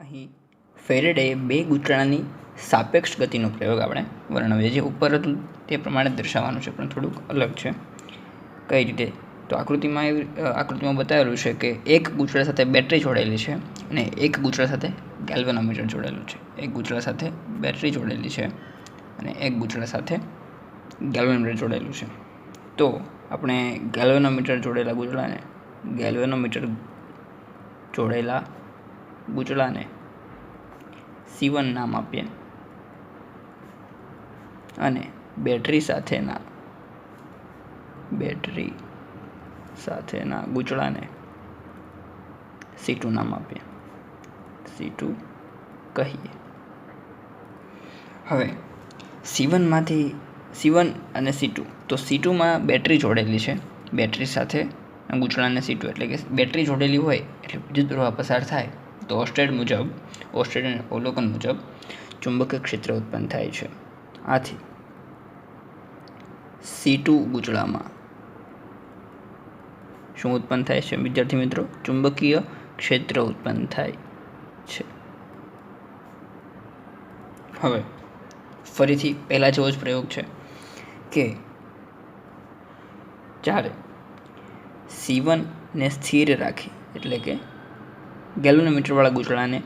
અહીં ફેરેડે બે ગૂંચળાની સાપેક્ષ ગતિનો પ્રયોગ આપણે વર્ણવીએ. જે ઉપર હતું તે પ્રમાણે દર્શાવવાનું છે, પણ થોડુંક અલગ છે. કઈ રીતે? તો આકૃતિમાં બતાવેલું છે કે એક ગૂંચળા સાથે બેટરી જોડેલી છે અને એક ગૂંચળા સાથે ગેલ્વેનોમીટર જોડેલું છે. એક ગૂંચળા સાથે બેટરી જોડેલી છે અને એક ગૂંચળા સાથે ગેલ્વેનોમીટર જોડેલું છે. તો આપણે ગેલ્વેનોમીટર જોડેલા ગૂંચળાને C1 નામ આપીએ અને બેટરી સાથેના ગૂંચળાને C2 નામ આપીએ, C2 કહીએ. હવે C1 અને C2, તો C2માં બેટરી જોડેલી છે. બેટરી સાથે ગૂંચળાને C2, એટલે કે બેટરી જોડેલી હોય એટલે વિદ્યુત પ્રવાહ પસાર થાય તો ઓર્સ્ટેડ અવલોકન મુજબ ચુંબકીય ક્ષેત્ર ઉત્પન્ન થાય છે. આથી C2 ગૂંચળામાં શું ઉત્પન્ન થાય છે વિદ્યાર્થી મિત્રો? ચુંબકીય ક્ષેત્ર ઉત્પન્ન થાય છે. હવે ફરીથી પહેલા જેવો જ પ્રયોગ છે કે જ્યારે C1 ને સ્થિર રાખી, એટલે કે ગેલ્વેનોમીટરવાળા ગૂંચળાને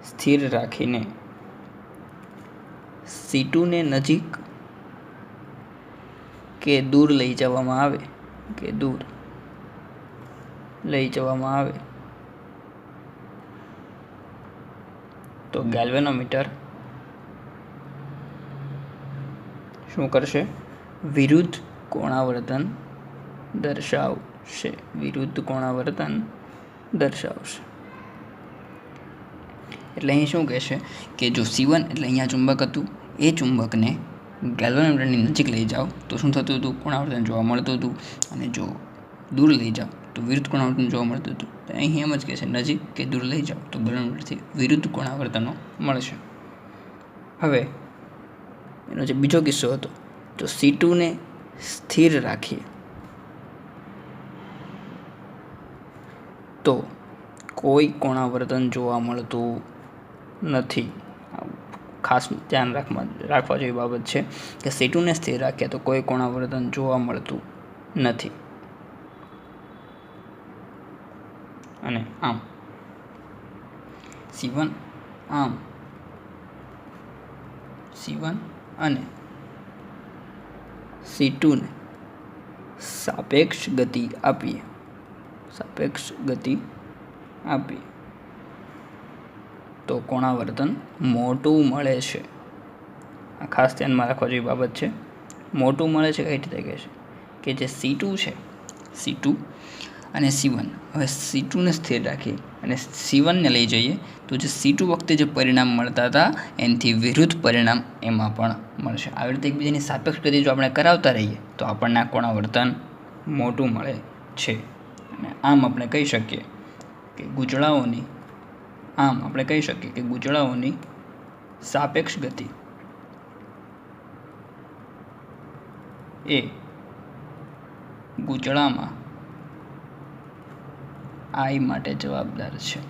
સ્થિર રાખીને C2 ને નજીક કે દૂર લઈ જવામાં આવે તો ગેલ્વેનોમીટર શું કરશે? વિરુદ્ધ કોણાવર્તન દર્શાવશે. એટલે અહીં શું કહેશે કે જો C1 એટલે અહીંયા ચુંબક હતું, એ ચુંબકને ગેલ્વેનોમીટરની નજીક લઈ જાઓ તો શું થતું હતું? કોણાવર્તન જોવા મળતું હતું. અને જો દૂર લઈ જાઓ તો વિરુદ્ધ કોણાવર્તન જોવા મળતું હતું. તો અહીં એમ જ કહેશે, નજીક કે દૂર લઈ જાઓ તો ગેલ્વેનોમીટરથી વિરુદ્ધ કોણાવર્તનો મળશે. હવે એનો જે બીજો કિસ્સો હતો, જો C2 ને સ્થિર રાખીએ તો કોઈ કોણાવર્તન જોવા મળતું નથી. ખાસ ધ્યાન રાખવા જેવી બાબત છે કે C2 ને સ્થિર રાખીએ તો કોઈ કોણાવર્તન જોવા મળતું નથી. અને આમ C1 અને C2 ને સાપેક્ષ ગતિ આપીએ તો કોણાવર્તન મોટું મળે છે. આ ખાસ ધ્યાનમાં રાખવા જેવી બાબત છે. મોટું મળે છે કઈ રીતે કહે છે કે જે C2 અને C1, હવે C2 ને સ્થિર રાખી અને C1 ને લઈ જઈએ તો જે C2 વખતે જે પરિણામ મળતા હતા એનાથી વિરુદ્ધ પરિણામ એમાં પણ મળશે. આવી રીતે એકબીજાની સાપેક્ષ ગતિ જો આપણે કરાવતા રહીએ તો આપણને આ કોણાવર્તન મોટું મળે છે. અને આમ આપણે કહી શકીએ કે ગૂંચળાઓની સાપેક્ષ ગતિ એ ગૂંચળામાં I માટે જવાબદાર છે.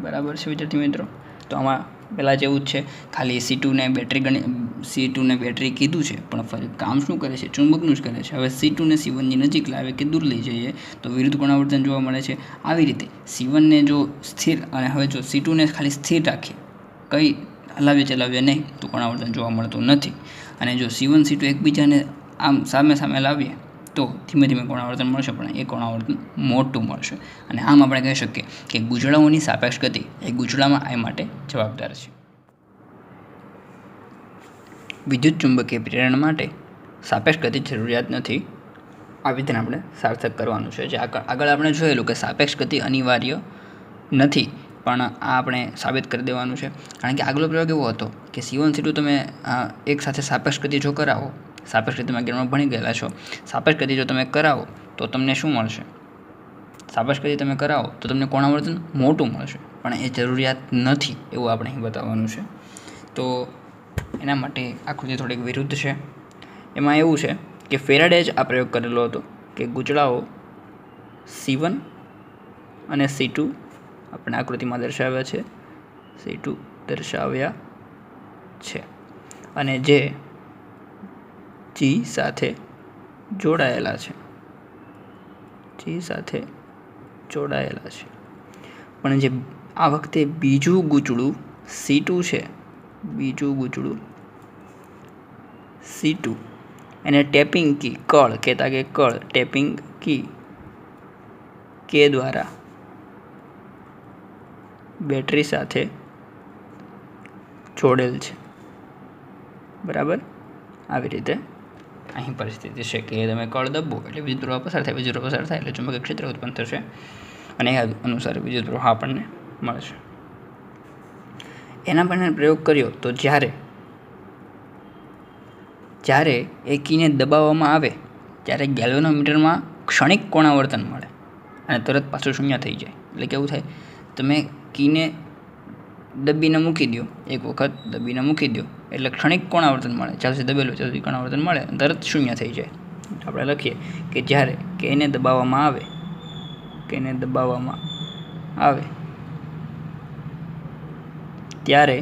બરાબર છે વિદ્યાર્થી મિત્રો? તો આમાં પહેલાં જેવું જ છે, ખાલી C2 ને બેટરી કીધું છે, પણ ફરી કામ શું કરે છે? ચુંબકનું જ કરે છે. હવે C2 ને C1 ની નજીક લાવે કે દૂર લઈ જઈએ તો વિરુદ્ધ કોણાવર્તન જોવા મળે છે. આવી રીતે C1 ને જો સ્થિર, અને હવે જો C2 ને ખાલી સ્થિર રાખીએ, કંઈ હલાવીએ ચલાવીએ નહીં તો કોણાવર્તન જોવા મળતું નથી. અને જો C1 C2 એકબીજાને આમ સામે લાવીએ તો ધીમે ધીમે કોણાવર્તન મળશે, પણ એ કોણાવર્તન મોટું મળશે. અને આમ આપણે કહી શકીએ કે ગૂંચળાઓની સાપેક્ષ ગતિ એ ગૂંચળામાં I માટે જવાબદાર છે. વિદ્યુત ચુંબકીય પ્રેરણ માટે સાપેક્ષ ગતિ જરૂરિયાત નથી. આ વિધાન આપણે સાર્થક કરવાનું છે. જે આગળ આપણે જોયેલું કે સાપેક્ષ ગતિ અનિવાર્ય નથી, પણ આ આપણે સાબિત કરી દેવાનું છે. કારણ કે આગલો પ્રયોગ એવો હતો કે C1 C2 તમે એક સાથે સાપેક્ષ ગતિ જો કરાવો, સાપેક્ષ ગતિ તમે ગણમાં ભણી ગયેલા છો, સાપેક્ષ ગતિ જો તમે કરાવો તો તમને શું મળશે? સાપેક્ષ ગતિ તમે કરાવો તો તમને કોણાવર્તન મોટું મળશે, પણ એ જરૂરિયાત નથી એવું આપણે અહીં બતાવવાનું છે. તો એના માટે આકૃતિ થોડીક વિરુદ્ધ છે. એમાં એવું છે કે ફેરાડે જ આ પ્રયોગ કરેલો હતો કે ગૂંચળાઓ C1 અને C2 આપણે આકૃતિમાં દર્શાવ્યા છે, C2 દર્શાવ્યા છે, અને જે G સાથે જોડાયેલા છે, G સાથે જોડાયેલા છે. પણ જે આ વખતે બીજું ગૂંચળું C2 છે, બીજું ગૂંચળું C2 એને ટેપિંગ કી કળ કહેતા કે કળ ટેપિંગ કી K દ્વારા બેટરી સાથે જોડેલ છે. બરાબર, આવી રીતે અહીં પરિસ્થિતિ છે કે તમે કળ દબો એટલે વિદ્યુતપ્રવાહ પસાર થાય, વિદ્યુતપ્રવાહ પસાર થાય એટલે ચુંબકીય ક્ષેત્ર ઉત્પન્ન થશે અને એ અનુસાર વિદ્યુતપ્રવાહ આપણને મળશે. એના પર પ્રયોગ કર્યો તો જ્યારે એ કીને દબાવવામાં આવે ત્યારે ગેલ્વેનોમીટરમાં ક્ષણિક કોણાવર્તન મળે અને તરત પાછું શૂન્ય થઈ જાય. એટલે કેવું થાય, તમે કીને દબીને મૂકી દો, એક વખત દબીને મૂકી દો એટલે ક્ષણિક કોણાવર્તન મળે, જ્યાં સુધી દબેલું ત્યાં સુધી કોણાવર્તન મળે, તરત શૂન્ય થઈ જાય. આપણે લખીએ કે જ્યારે કેને દબાવવામાં આવે ત્યારે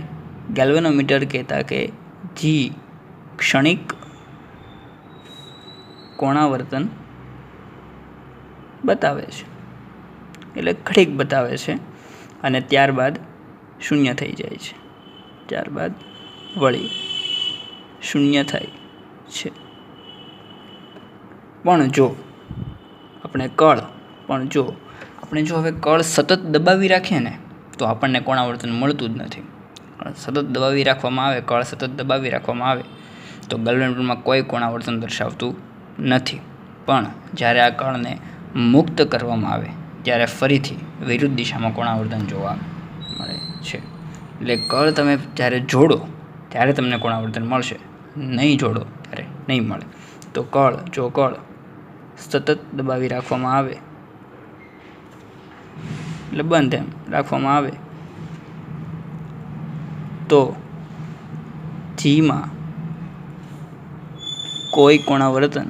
ગેલ્વેનોમીટર કહેતા કે જી ક્ષણિક કોણાવર્તન બતાવે છે, એટલે ઘડીક બતાવે છે અને ત્યારબાદ શૂન્ય થઈ જાય છે, ત્યારબાદ વળી શૂન્ય થાય છે. પણ જો આપણે હવે કળ સતત દબાવી રાખીએ ને તો આપણને કોણાવર્તન મળતું જ નથી. સતત દબાવી રાખવામાં આવે તો ગેલ્વેનોમીટરમાં કોઈ કોણાવર્તન દર્શાવતું નથી. પણ જ્યારે આ કળને મુક્ત કરવામાં આવે ત્યારે ફરીથી વિરુદ્ધ દિશામાં કોણાવર્તન જોવા મળે છે. એટલે કળ તમે જ્યારે જોડો ત્યારે તમને કોણાવર્તન મળશે, નહીં જોડો ત્યારે નહીં મળે. તો જો કળ સતત દબાવી રાખવામાં આવે એટલે બંધ એમ રાખવામાં આવે તો જીમાં કોઈ કોણાવર્તન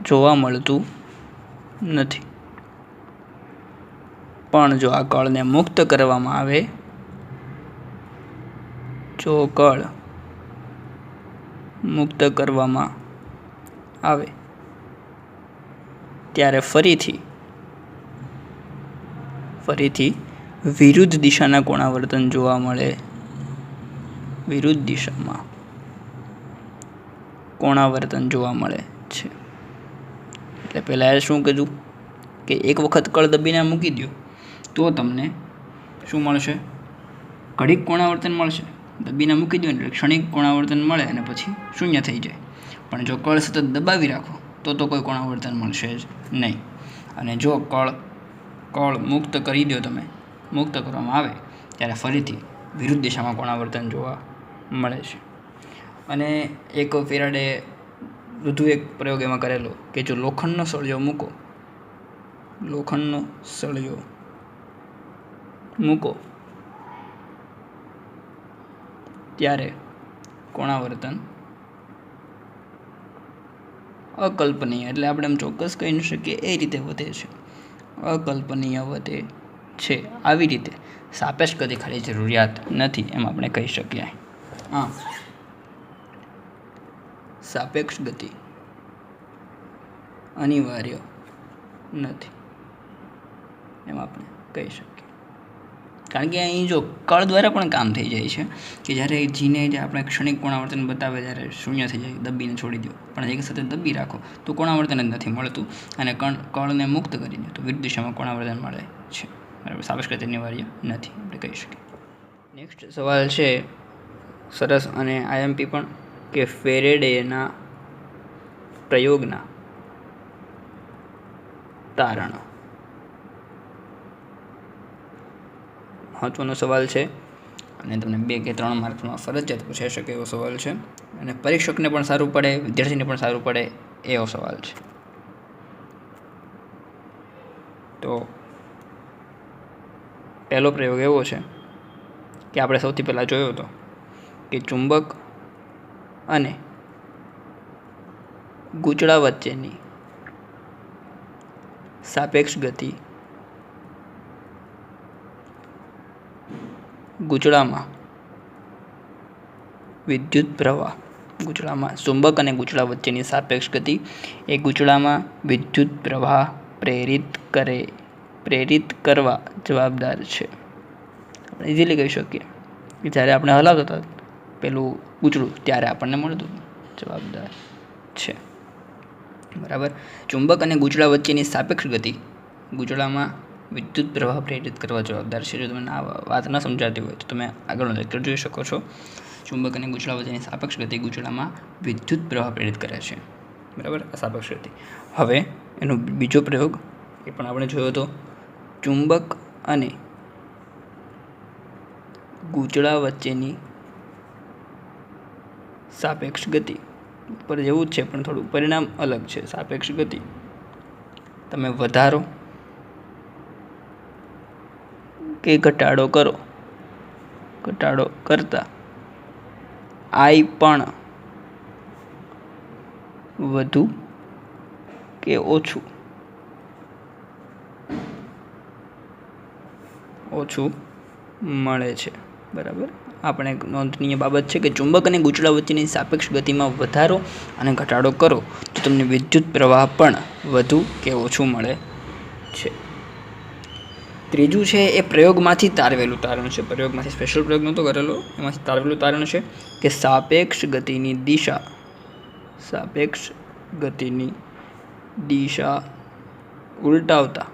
જોવા મળતું નથી. પણ જો આ કળને મુક્ત કરવામાં આવે, ત્યારે ફરીથી વિરુદ્ધ દિશાના કોણાવર્તન જોવા મળે, વિરુદ્ધ દિશામાં કોણાવર્તન જોવા મળે છે. એટલે પહેલાં શું કીધું કે એક વખત કળ દબીને મૂકી દો તો તમને શું મળશે, ઘડીક કોણાવર્તન મળશે. દબીને મૂકી દો એટલે ક્ષણિક કોણાવર્તન મળે અને પછી શૂન્ય થઈ જાય. પણ જો કળ સતત દબાવી રાખો તો કોઈ કોણાવર્તન મળશે જ નહીં. અને જો કળ મુક્ત કરી દો, તમે મુક્ત કરવામાં આવે ત્યારે ફરીથી વિરુદ્ધ દિશામાં કોણાવર્તન જોવા મળે છે. અને એક ફેરાડે વધુ એક પ્રયોગ એમાં કરેલો કે જો લોખંડનો સળિયો મૂકો ત્યારે કોણાવર્તન અકલ્પનીય, એટલે આપણે એમ ચોક્કસ કહી ન શકીએ એ રીતે વધે છે, અકલ્પનીય વધે છે. આવી રીતે સાપેક્ષ ગતિ ખાલી જરૂરિયાત નથી એમ આપણે કહી શકીએ. સાપેક્ષ ગતિ અનિવાર્ય નથી એમ આપણે કહી શકીએ. કારણ કે અહીં જો કળ દ્વારા પણ કામ થઈ જાય છે કે જ્યારે જીને જે આપણે ક્ષણિક કોણાવર્તન બતાવે ત્યારે શૂન્ય થઈ જાય, દબીને છોડી દો. પણ એક સાથે દબી રાખો તો કોણાવર્તન જ નથી મળતું અને કળને મુક્ત કરી દો તો વિરુદ્ધ દિશામાં કોણાવર્તન મળે છે. બરાબર, સાપેક્ષ ગતિ અનિવાર્ય નથી આપણે કહી શકીએ. નેક્સ્ટ સવાલ છે સરસ અને આઈએમપી પણ, કે ફેરેડેના પ્રયોગના તારણ. મહત્વનો સવાલ છે અને તમને 2 કે 3 માર્ક્સમાં ફરજિયાત પૂછાઈ શકે એવો સવાલ છે અને પરીક્ષકને પણ સારું પડે, વિદ્યાર્થીને પણ સારું પડે એવો સવાલ છે. તો પહેલો પ્રયોગ એવો છે કે આપણે સૌથી પહેલાં જોયો હતો કે ચુંબક અને ગૂંચળા વચ્ચેની સાપેક્ષ ગતિ ગૂંચળામાં વિદ્યુત પ્રવાહ ગૂંચળામાં ચુંબક અને ગૂંચળા વચ્ચેની સાપેક્ષ ગતિ એ ગૂંચળામાં વિદ્યુત પ્રવાહ પ્રેરિત કરવા જવાબદાર છે. આપણે ઇઝીલી કહી શકીએ કે જ્યારે આપણે હલાવતા હતા પેલું ગૂંચળું ત્યારે આપણને મળતું જવાબદાર છે. બરાબર. ચુંબક અને ગૂંચળા વચ્ચેની સાપેક્ષ ગતિ ગૂંચળામાં વિદ્યુત પ્રવાહ પ્રેરિત કરવા જવાબદાર છે. જો તમને આ વાત ન સમજાતી હોય તો તમે આગળનો લેક્ચર જોઈ શકો છો. ચુંબક અને ગૂંચળા વચ્ચેની સાપેક્ષ ગતિ ગૂંચળામાં વિદ્યુત પ્રવાહ પ્રેરિત કરે છે. બરાબર. આ સાપેક્ષ ગતિ. હવે એનો બીજો પ્રયોગ એ પણ આપણે જોયો હતો. ચુંબક અને ગૂંચળા વચ્ચેની સાપેક્ષ ગતિ ઉપર જેવું જ છે પણ થોડું પરિણામ અલગ છે. સાપેક્ષ ગતિ તમે વધારો કે ઘટાડો કરતા આઈ પણ વધુ કે ઓછું મળે છે. બરાબર. આપણે એક નોંધનીય બાબત છે કે ચુંબક અને ગૂંચળા વચ્ચેની સાપેક્ષ ગતિમાં વધારો અને ઘટાડો કરો તો તમને વિદ્યુત પ્રવાહ પણ વધુ કે ઓછું મળે છે. ત્રીજું છે એ પ્રયોગમાંથી તારવેલું તારણ છે. પ્રયોગમાંથી સ્પેશિયલ પ્રયોગ નહોતો કરેલો, એમાંથી તારવેલું તારણ છે કે સાપેક્ષ ગતિની દિશા ઉલટાવતા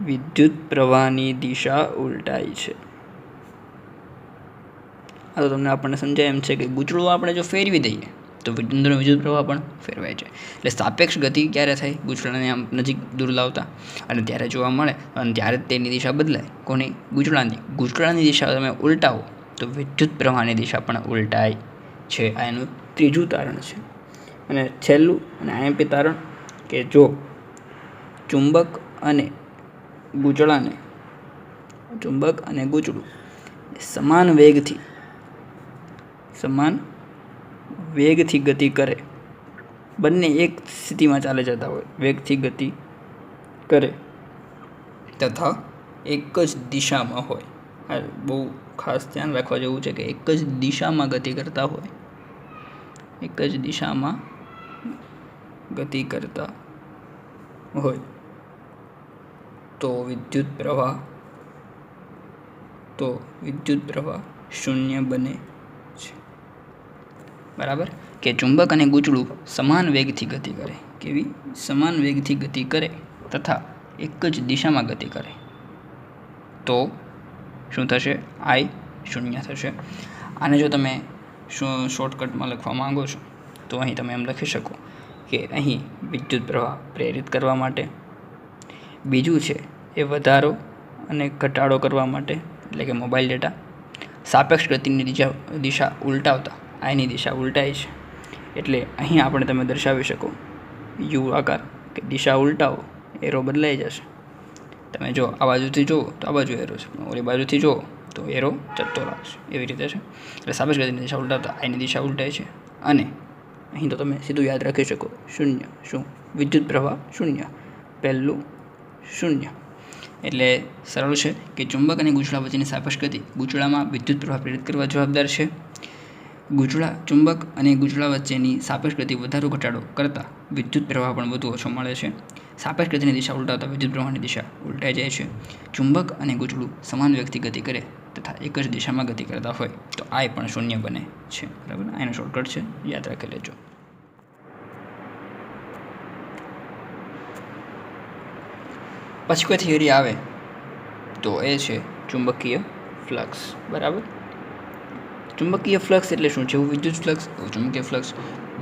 વિદ્યુત પ્રવાહની દિશા ઉલટાય છે. આ તો તમને આપણને સમજાય એમ છે કે ગૂંચળું આપણે જો ફેરવી દઈએ તો અંદરનો વિદ્યુત પ્રવાહ પણ ફેરવાય છે. એટલે સાપેક્ષ ગતિ ક્યારે થાય? ગૂંચળાને આમ નજીક દૂર લાવતા અને ત્યારે જોવા મળે અને ત્યારે તેની દિશા બદલાય. કોની? ગૂંચળાની દિશા તમે ઉલટાવો તો વિદ્યુત પ્રવાહની દિશા પણ ઉલટાય છે. આ એનું ત્રીજું તારણ છે. અને છેલ્લું અને આઈએમપી તારણ કે જો ચુંબક અને ગૂંચળું સમાન વેગથી ગતિ કરે, બંને એક સ્થિતિમાં ચાલે જતા હોય, વેગથી ગતિ કરે તથા એક જ દિશામાં હોય. આ બહુ ખાસ ધ્યાન રાખવા જેવું છે કે એક જ દિશામાં ગતિ કરતા હોય તો વિદ્યુત પ્રવાહ શૂન્ય બને છે. બરાબર. કે ચુંબક અને ગૂંચળું સમાન વેગથી ગતિ કરે તથા એક જ દિશામાં ગતિ કરે તો શું થશે? આઈ શૂન્ય થશે. આને જો તમે શોર્ટકટમાં લખવા માંગો છો તો અહીં તમે એમ લખી શકો કે અહીં વિદ્યુત પ્રવાહ પ્રેરિત કરવા માટે, બીજું છે એ વધારો અને ઘટાડો કરવા માટે એટલે કે મોબાઈલ ડેટા, સાપેક્ષ ગતિની દિશા ઉલટાવતા આઈની દિશા ઉલટાય છે એટલે અહીં આપણે તમે દર્શાવી શકો યુ આકાર કે દિશા ઉલટાવો એરો બદલાઈ જશે. તમે જો આ બાજુથી જુઓ તો આ બાજુ એરો છે, ઓલી બાજુથી જુઓ તો એરો જતો લાગશે. એવી રીતે છે. એટલે સાપેક્ષ ગતિની દિશા ઉલટાવતા આઈની દિશા ઉલટાય છે અને અહીં તો તમે સીધું યાદ રાખી શકો શૂન્ય. શું? વિદ્યુત પ્રવાહ શૂન્ય. પહેલું શૂન્ય. એટલે સરળ છે કે ચુંબક અને ગૂંચળા વચ્ચેની સાપેક્ષ ગતિ ગૂંચળામાં વિદ્યુત પ્રવાહ પ્રેરિત કરવા જવાબદાર છે. ચુંબક અને ગૂંચળા વચ્ચેની સાપેક્ષ ગતિ વધારો ઘટાડો કરતાં વિદ્યુત પ્રવાહ પણ વધુ ઓછો મળે છે. સાપેક્ષ ગતિની દિશા ઉલટાવતા વિદ્યુત પ્રવાહની દિશા ઉલટાઈ જાય છે. ચુંબક અને ગૂંચળું સમાન વેગથી ગતિ કરે તથા એક જ દિશામાં ગતિ કરતા હોય તો આઈ પણ શૂન્ય બને છે. બરાબર. આનો શોર્ટકટ છે, યાદ રાખી લેજો. પછી કોઈ થિયરી આવે તો એ છે ચુંબકીય ફ્લક્સ. બરાબર. ચુંબકીય ફ્લક્સ એટલે શું? જેવું વિદ્યુત ફ્લક્સ એવું ચુંબકીય ફ્લક્સ.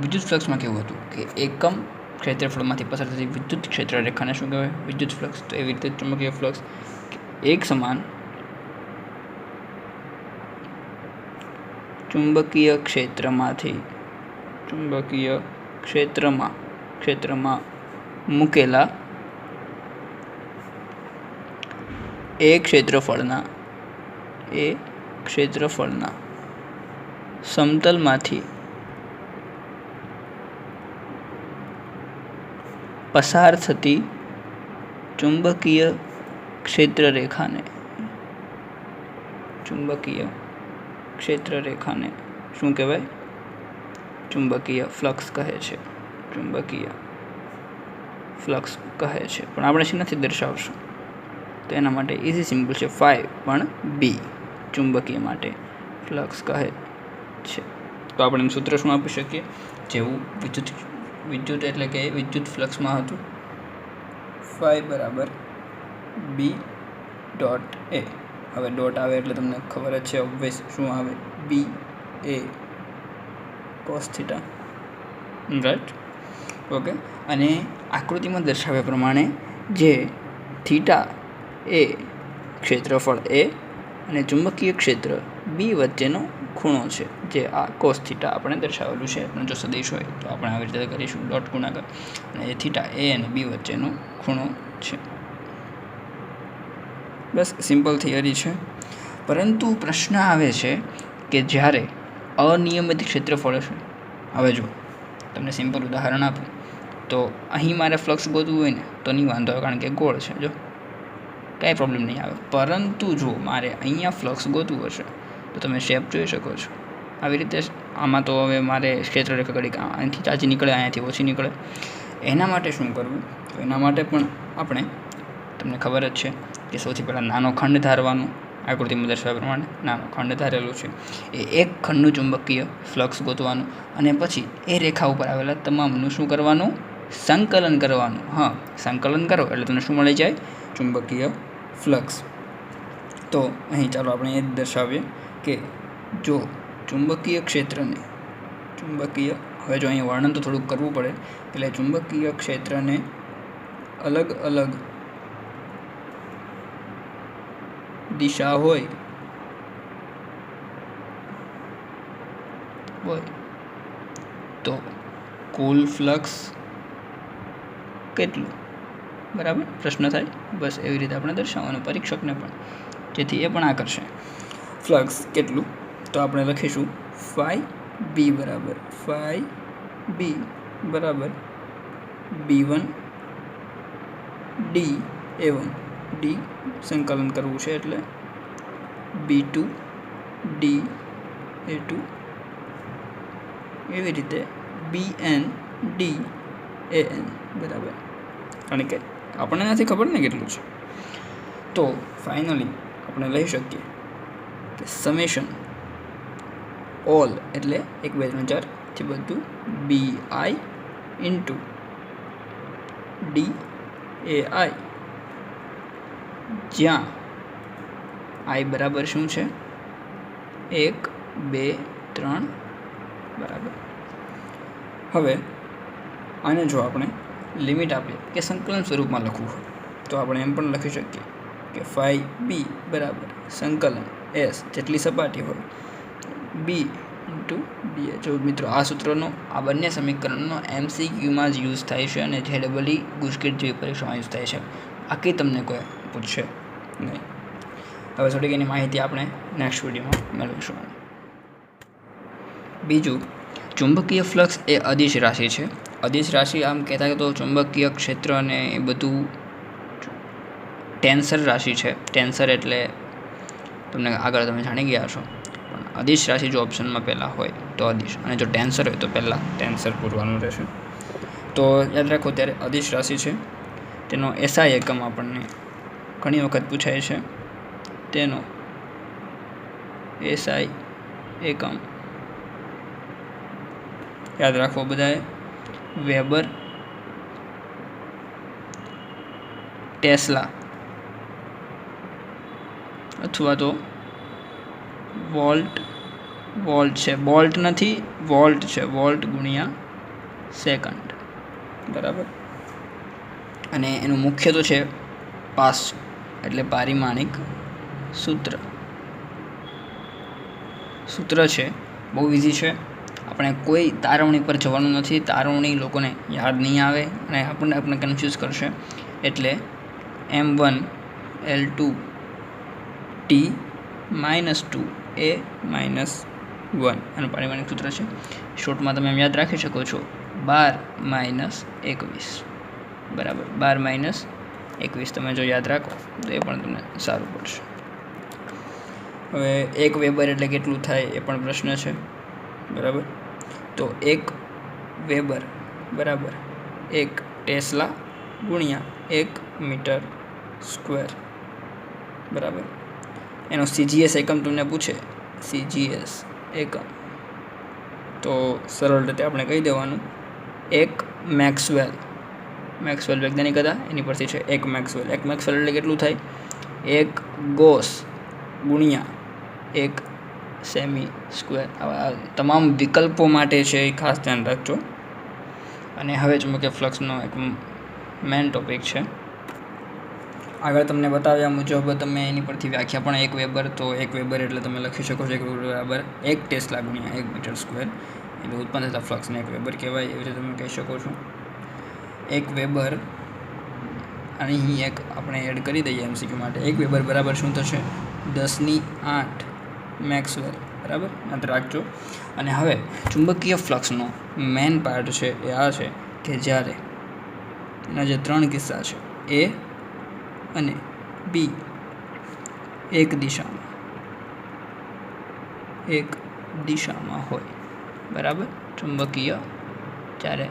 વિદ્યુત ફ્લક્સમાં કેવું હતું કે એકમ ક્ષેત્રફળમાંથી પસાર થતી વિદ્યુત ક્ષેત્ર રેખાને શું કહેવાય? વિદ્યુત ફ્લક્સ. તો એવી રીતે ચુંબકીય ફ્લક્સ એક સમાન ચુંબકીય ક્ષેત્રમાં મૂકેલા એ ક્ષેત્રફળના સમતલમાંથી પસાર થતી ચુંબકીય ક્ષેત્ર રેખાને શું કહેવાય? ચુંબકીય ફ્લક્સ કહે છે. પણ આપણે શેનાથી દર્શાવશું? તો એના માટે ઇઝી સિમ્પલ છે, ફાઈ પણ બી ચુંબકીય માટે ફ્લક્સ કહે છે. તો આપણે એનું સૂત્ર શું આપી શકીએ? જેવું વિદ્યુત એટલે કે વિદ્યુત ફ્લક્સમાં હતું, ફાઈ બરાબર બી ડોટ એ. હવે ડોટ આવે એટલે તમને ખબર જ છે ઓબ્વિયસ શું આવે, બી એ કોસ થીટા, રાઈટ? ઓકે. અને આકૃતિમાં દર્શાવ્યા પ્રમાણે જે થીટા એ ક્ષેત્રફળ એ અને ચુંબકીય ક્ષેત્ર બી વચ્ચેનો ખૂણો છે, જે આ કોસ થીટા આપણે દર્શાવેલું છે. પણ જો સદિશ હોય તો આપણે આવી રીતે કરીશું, ડોટ ગુણાકાર, અને એ થીટા એ અને બી વચ્ચેનો ખૂણો છે. બસ સિમ્પલ થિયરી છે. પરંતુ પ્રશ્ન આવે છે કે જ્યારે અનિયમિત ક્ષેત્રફળ હશે. હવે જો તમને સિમ્પલ ઉદાહરણ આપું તો અહીં મારે ફ્લક્સ ગોતવું હોય ને તો નહીં વાંધો આવે, કારણ કે ગોળ છે, જો કાંઈ પ્રોબ્લેમ નહીં આવે. પરંતુ જો મારે અહીંયા ફ્લક્સ ગોતવું હશે તો તમે શેપ જોઈ શકો છો આવી રીતે. આમાં તો હવે મારે ક્ષેત્રરેખા ઘડીક અહીંથી ચાચી નીકળે, અહીંયાથી ઓછી નીકળે. એના માટે શું કરવું? તો એના માટે પણ આપણે, તમને ખબર જ છે કે સૌથી પહેલાં નાનો ખંડ ધારવાનો. આકૃતિમાં દર્શાવ્યા પ્રમાણે નાનો ખંડ ધારેલું છે. એ એક ખંડનું ચુંબકીય ફ્લક્સ ગોતવાનું અને પછી એ રેખા ઉપર આવેલા તમામનું શું કરવાનું? સંકલન કરવાનું. હા, સંકલન કરો એટલે તમને શું મળી જાય? ચુંબકીય ફ્લક્સ. તો અહીં ચાલો આપણે એ જ દર્શાવીએ કે જો ચુંબકીય ક્ષેત્રને હવે જો અહીં વર્ણન તો થોડુંક કરવું પડે, એટલે ચુંબકીય ક્ષેત્રને અલગ અલગ દિશા હોય તો કુલ ફ્લક્સ કેટલું? બરાબર, પ્રશ્ન થાય. બસ એવી રીતે આપણે દર્શાવવાનું પરીક્ષકને પણ, જેથી એ પણ આ કરશે. ફ્લક્સ કેટલું? તો આપણે લખીશું ફાઈ બી બરાબર B1 ડી A1 ડી સંકલન કરવું છે એટલે B2 ડી A2, એવી રીતે BN ડી AN. બરાબર, કારણ કે આપણને નથી ખબર ને કેટલું છે. તો ફાઇનલી આપણે લઈ શકીએ કે સમેશન ઓલ એટલે 1 2 3 4 થી બધું BI ઇન્ટુ DAI, જ્યાં I બરાબર શું છે? 1 2 3. બરાબર. હવે આને જો આપણે લિમિટ આપીએ કે સંકલન સ્વરૂપમાં લખવું હોય તો આપણે એમ પણ લખી શકીએ કે ફાઈ બી બરાબર સંકલન એસ જેટલી સપાટી હોય બી ઇન્ટુ ડી. જો મિત્રો આ સૂત્રનો, આ બંને સમીકરણનો MCQમાં જ યુઝ થાય છે અને JEE ગુજકેટ જેવી પરીક્ષામાં યુઝ થાય છે. આખી તમને કોઈ પૂછશે નહીં. હવે થોડીક એની માહિતી આપણે નેક્સ્ટ વિડીયોમાં મેળવીશું. બીજું, ચુંબકીય ફ્લક્સ એ અદિશ રાશિ છે. અદિશ રાશિ આમ કહેતા તો ચુંબકીય ક્ષેત્ર અને એ બધું ટેન્સર રાશિ છે. ટેન્સર એટલે તમને આગળ તમે જાણી ગયા છો, પણ અદિશ રાશિ જો ઓપ્શનમાં પહેલાં હોય તો અદિશ, અને જો ટેન્સર હોય તો પહેલાં ટેન્સર પૂરવાનું રહેશે. તો યાદ રાખો, ત્યારે અદિશ રાશિ છે. તેનો SI એકમ આપણને ઘણી વખત પૂછાય છે. તેનો SI એકમ યાદ રાખવો બધાએ, વેબર, ટેસ્લા અથવા તો વોલ્ટ છે. બોલ્ટ નથી, વોલ્ટ છે. વોલ્ટ ગુણ્યા સેકન્ડ. બરાબર. અને એનું મુખ્ય તો છે પાસ એટલે પારિમાણિક સૂત્ર છે. બહુ ઇઝી છે. આપણે કોઈ તારવણી પર જવાનું નથી. તારવણી લોકોને યાદ નહીં આવે અને આપણને કન્ફ્યુઝ કરશે. એટલે M1L2 T -2 A -1 એનું પારિમાણિક સૂત્ર છે. શોર્ટમાં તમે એમ યાદ રાખી શકો છો 12 - 21. બરાબર 12 - 21 તમે જો યાદ રાખો તો એ પણ તમને સારું પડશે. હવે 1 વેબર એટલે કેટલું થાય એ પણ પ્રશ્ન છે. બરાબર, તો 1 વેબર બરાબર 1 ટેસ્લા ગુણ્યા 1 મીટર સ્ક્વેર. બરાબર, એનો CGS એકમ તમને પૂછે, CGS એકમ, તો સરળ રીતે આપણે કહી દેવાનું 1 મેક્સવેલ વૈજ્ઞાનિક હતા એની પરથી છે 1 મેક્સવેલ. 1 મેક્સવેલ એટલે કેટલું થાય? 1 ગોસ ગુણ્યા 1 સેમી સ્ક્વેર. આવા તમામ વિકલ્પો માટે છે એ ખાસ ધ્યાન રાખજો. અને હવે ચુંબકીય ફ્લક્સનો એક મેઇન ટોપિક છે. આગળ તમને બતાવ્યા મુજબ તમે એની પરથી વ્યાખ્યા પણ 1 વેબર, તો 1 વેબર એટલે તમે લખી શકો છો 1 વેબર બરાબર 1 ટેસ્લા ગુણ્યા 1 મીટર સ્ક્વેર. એટલે ઉત્પન્ન થતા ફ્લક્સને 1 વેબર કહેવાય, એવી રીતે તમે કહી શકો છો. 1 વેબર અહીં એક આપણે એડ કરી દઈએ MCQ માટે. 1 વેબર બરાબર શું થશે? 10⁸ મેક્સવેલ. બરાબર, યાદ રાખજો. અને હવે ચુંબકીય ફ્લક્સનો મેઇન પાર્ટ છે એ આ છે કે જ્યારે એના જે 3 કિસ્સા છે A અને B એક દિશામાં હોય. બરાબર, ચુંબકીય જ્યારે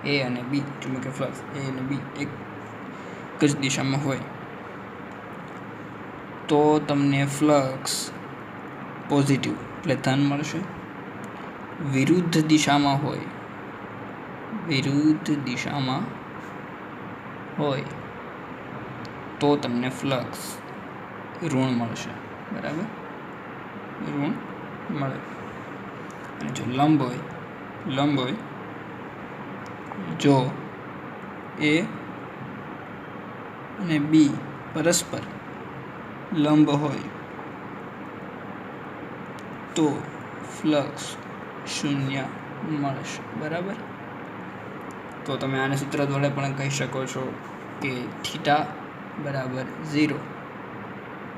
A અને B ચુંબકીય ફ્લક્સ A અને B એક જ દિશામાં હોય તો તમને ફ્લક્સ પોઝિટિવ એટલે ધન મળશે. વિરુદ્ધ દિશામાં હોય તો તમને ફ્લક્સ ઋણ મળશે. બરાબર, ઋણ મળે. અને જો લંબ હોય, જો A અને B પરસ્પર લંબ હોય તો ફ્લક્સ 0 મળશે. બરાબર, તો તમે આને સૂત્ર દ્વારા પણ કહી શકો છો કે થીટા બરાબર 0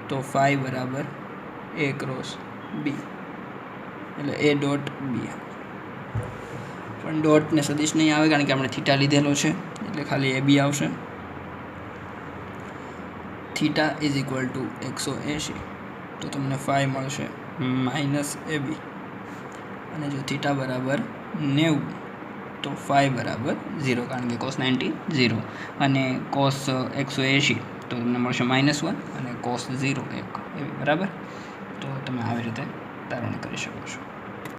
તો ફાઈ બરાબર A ક્રોસ B, એટલે A ડોટ B. પણ ડોટને સદિશ નહીં આવે કારણ કે આપણે થીટા લીધેલો છે, એટલે ખાલી AB આવશે. થીટા ઇઝ ઇક્વલ ટુ 180 તો તમને ફાઈ મળશે -AB. અને જો થીટા બરાબર 90 તો ફાઈ બરાબર 0 કારણ કે cos 90 0 અને cos 180 તો તમને મળશે -1 અને cos 0 1 એવી. બરાબર, તો તમે આવી રીતે તારવણી કરી શકો છો.